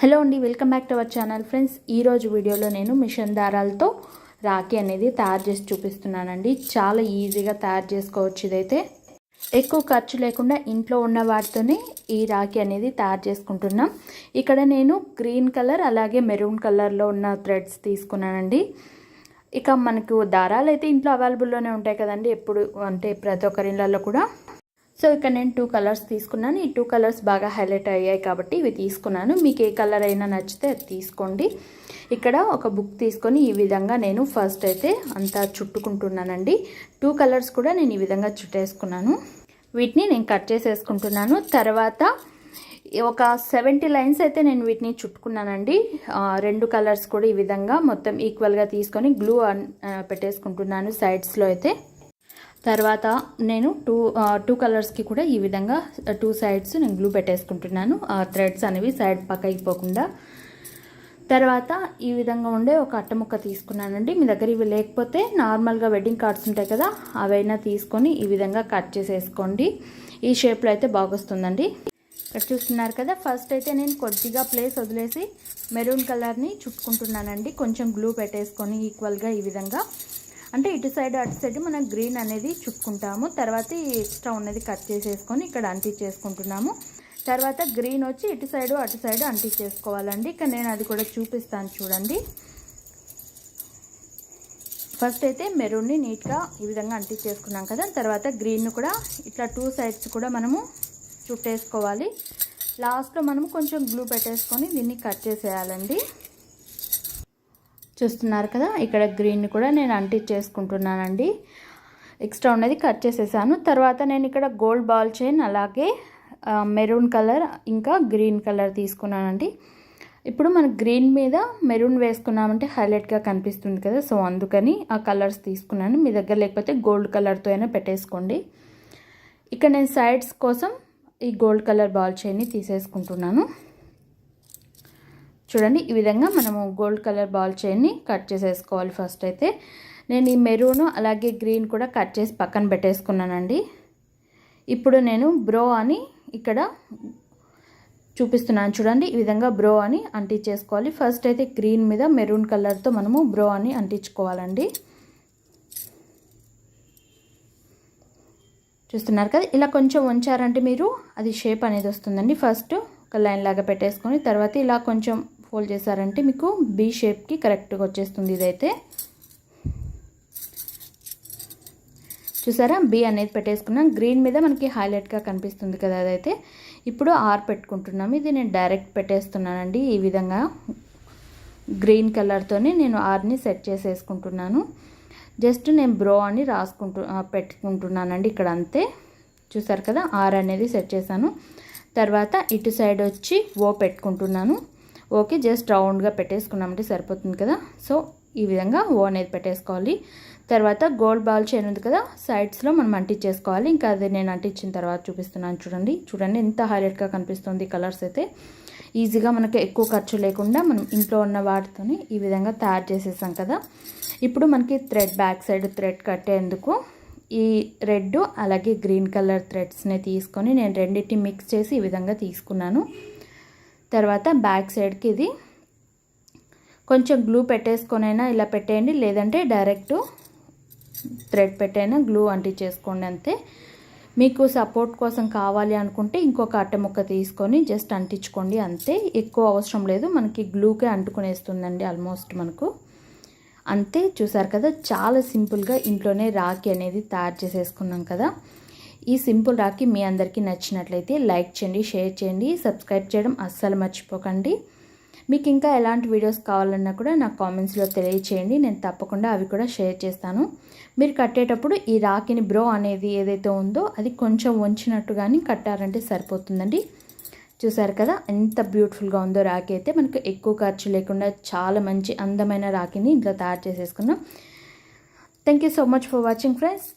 Hello అండి, welcome back to our channel friends. ఈరోజు వీడియోలో నేను మిషన్ దారాలతో రాఖీ అనేది తయారు చేసి చూపిస్తున్నానండి. చాలా ఈజీగా తయారు చేసుకోవచ్చు. ఇదైతే ఎక్కువ ఖర్చు లేకుండా ఇంట్లో ఉన్న వాటితోనే ఈ రాఖీ అనేది తయారు చేసుకుంటున్నాం. ఇక్కడ నేను గ్రీన్ కలర్ అలాగే మెరూన్ కలర్లో ఉన్న థ్రెడ్స్ తీసుకున్నానండి. ఇక మనకు దారాలు అయితే ఇంట్లో అవైలబుల్లోనే ఉంటాయి కదండి, ఎప్పుడు అంటే ప్రతి ఒక్కరి ఇళ్ళల్లో కూడా. సో ఇక్కడ నేను 2 కలర్స్ తీసుకున్నాను. ఈ 2 కలర్స్ బాగా హైలైట్ అయ్యాయి కాబట్టి ఇవి తీసుకున్నాను. మీకు ఏ కలర్ అయినా నచ్చితే అది తీసుకోండి. ఇక్కడ ఒక బుక్ తీసుకొని ఈ విధంగా నేను ఫస్ట్ అయితే అంతా చుట్టుకుంటున్నానండి. 2 కలర్స్ కూడా నేను ఈ విధంగా చుట్టేసుకున్నాను. వీటిని నేను కట్ చేసేసుకుంటున్నాను. తర్వాత ఒక 70 లైన్స్ అయితే నేను వీటిని చుట్టుకున్నానండి. 2 కలర్స్ కూడా ఈ విధంగా మొత్తం ఈక్వల్గా తీసుకొని గ్లూ పెట్టేసుకుంటున్నాను సైడ్స్లో అయితే. తర్వాత నేను టూ కలర్స్కి కూడా ఈ విధంగా 2 సైడ్స్ నేను గ్లూ పెట్టేసుకుంటున్నాను, థ్రెడ్స్ అనేవి సైడ్ పక్కకి పోకుండా. తర్వాత ఈ విధంగా ఉండే ఒక అట్టముక్క తీసుకున్నానండి. మీ దగ్గర ఇవి లేకపోతే నార్మల్గా వెడ్డింగ్ కార్డ్స్ ఉంటాయి కదా, అవైనా తీసుకొని ఈ విధంగా కట్ చేసేసుకోండి. ఈ షేప్లో అయితే బాగొస్తుందండి. ఇక్కడ చూస్తున్నారు కదా, ఫస్ట్ అయితే నేను కొద్దిగా ప్లేస్ వదిలేసి మెరూన్ కలర్ని చుట్టుకుంటున్నానండి. కొంచెం గ్లూ పెట్టేసుకొని ఈక్వల్గా ఈ విధంగా, అంటే ఇటు సైడ్ అటు సైడ్ మనం గ్రీన్ అనేది చుట్టుకుంటాము. తర్వాత ఈ ఎక్స్ట్రా ఉన్నది కట్ చేసేసుకొని ఇక్కడ అంటించేసుకుంటున్నాము. తర్వాత గ్రీన్ వచ్చి ఇటు సైడ్ అటు సైడ్ అంటించేసుకోవాలండి. ఇక్కడ నేను అది కూడా చూపిస్తాను చూడండి. ఫస్ట్ అయితే మెరూన్ని నీట్గా ఈ విధంగా అంటించేసుకున్నాం కదా, తర్వాత గ్రీన్ కూడా ఇట్లా 2 సైడ్స్ కూడా మనము చుట్టేసుకోవాలి. లాస్ట్లో మనము కొంచెం గ్లూ పెట్టేసుకొని దీన్ని కట్ చేసేయాలండి. చూస్తున్నారు కదా, ఇక్కడ గ్రీన్ కూడా నేను అంటించేసుకుంటున్నానండి. ఎక్స్ట్రా ఉన్నది కట్ చేసేసాను. తర్వాత నేను ఇక్కడ గోల్డ్ బాల్ చైన్ అలాగే మెరూన్ కలర్ ఇంకా గ్రీన్ కలర్ తీసుకున్నానండి. ఇప్పుడు మన గ్రీన్ మీద మెరూన్ వేసుకున్నామంటే హైలైట్గా కనిపిస్తుంది కదా, సో అందుకని ఆ కలర్స్ తీసుకున్నాను. మీ దగ్గర లేకపోతే గోల్డ్ కలర్తో అయినా పెట్టేసుకోండి. ఇక్కడ నేను సైడ్స్ కోసం ఈ గోల్డ్ కలర్ బాల్ చైన్ని తీసేసుకుంటున్నాను. చూడండి, ఈ విధంగా మనము గోల్డ్ కలర్ బాల్ చైన్ని కట్ చేసేసుకోవాలి. ఫస్ట్ అయితే నేను ఈ మెరూన్ అలాగే గ్రీన్ కూడా కట్ చేసి పక్కన పెట్టేసుకున్నానండి. ఇప్పుడు నేను బ్రో అని ఇక్కడ చూపిస్తున్నాను చూడండి. ఈ విధంగా బ్రో అని అంటించేసుకోవాలి. ఫస్ట్ అయితే గ్రీన్ మీద మెరూన్ కలర్తో మనము బ్రో అని అంటించుకోవాలండి. చూస్తున్నారు కదా, ఇలా కొంచెం ఉంచారంటే మీరు అది షేప్ అనేది వస్తుందండి. ఫస్ట్ ఒక లైన్ లాగా పెట్టేసుకొని తర్వాత ఇలా కొంచెం ఫోల్డ్ చేశారంటే మీకు బీ షేప్కి కరెక్ట్గా వచ్చేస్తుంది. ఇదైతే చూసారా, బీ అనేది పెట్టేసుకున్నాం. గ్రీన్ మీద మనకి హైలైట్గా కనిపిస్తుంది కదా, అదైతే. ఇప్పుడు ఆర్ పెట్టుకుంటున్నాము. ఇది నేను డైరెక్ట్ పెట్టేస్తున్నానండి. ఈ విధంగా గ్రీన్ కలర్తోనే నేను ఆర్ని సెట్ చేసేసుకుంటున్నాను. జస్ట్ నేను బ్రో అని పెట్టుకుంటున్నానండి ఇక్కడ, అంతే. చూసారు కదా, ఆర్ అనేది సెట్ చేశాను. తర్వాత ఇటు సైడ్ వచ్చి ఓ పెట్టుకుంటున్నాను. ఓకే, జస్ట్ రౌండ్గా పెట్టేసుకున్నామంటే సరిపోతుంది కదా. సో ఈ విధంగా ఓ అనేది పెట్టేసుకోవాలి. తర్వాత గోల్డ్ బాల్ చైన్ ఉంది కదా, సైడ్స్లో మనం అంటించేసుకోవాలి. ఇంకా అది నేను అంటించిన తర్వాత చూపిస్తున్నాను చూడండి. చూడండి ఎంత హైలైట్గా కనిపిస్తుంది కలర్స్ అయితే. ఈజీగా మనకి ఎక్కువ ఖర్చు లేకుండా మనం ఇంట్లో ఉన్న వాటితోని ఈ విధంగా తయారు చేసేసాం కదా. ఇప్పుడు మనకి థ్రెడ్ బ్యాక్ సైడ్ థ్రెడ్ కట్టేందుకు ఈ రెడ్ అలాగే గ్రీన్ కలర్ థ్రెడ్స్ని తీసుకొని నేను రెండింటిని మిక్స్ చేసి ఈ విధంగా తీసుకున్నాను. తర్వాత బ్యాక్ సైడ్కి ఇది కొంచెం గ్లూ పెట్టేసుకొనైనా ఇలా పెట్టేయండి, లేదంటే డైరెక్ట్ థ్రెడ్ పెట్టైనా గ్లూ అంటించేసుకోండి, అంతే. మీకు సపోర్ట్ కోసం కావాలి అనుకుంటే ఇంకొక అట్టముక్క తీసుకొని జస్ట్ అంటించుకోండి, అంతే. ఎక్కువ అవసరం లేదు, మనకి గ్లూకే అంటుకునేస్తుందండి ఆల్మోస్ట్ మనకు, అంతే. చూసారు కదా, చాలా సింపుల్గా ఇంట్లోనే రాఖీ అనేది తయారు చేసేసుకున్నాం కదా. ఈ సింపుల్ రాఖీ మీ అందరికీ నచ్చినట్లయితే లైక్ చేయండి, షేర్ చేయండి, సబ్స్క్రైబ్ చేయడం అస్సలు మర్చిపోకండి. మీకు ఇంకా ఎలాంటి వీడియోస్ కావాలన్నా కూడా నాకు కామెంట్స్లో తెలియచేయండి, నేను తప్పకుండా అవి కూడా షేర్ చేస్తాను. మీరు కట్టేటప్పుడు ఈ రాఖీని బ్రో అనేది ఏదైతే ఉందో అది కొంచెం వంచినట్టుగాని కట్టారంటే సరిపోతుందండి. చూసారు కదా, ఎంత బ్యూటిఫుల్గా ఉందో రాఖీ అయితే. మనకు ఎక్కువ ఖర్చు లేకుండా చాలా మంచి అందమైన రాఖీని ఇంట్లో తయారు చేసేసుకున్నాం. Thank you so much for watching friends.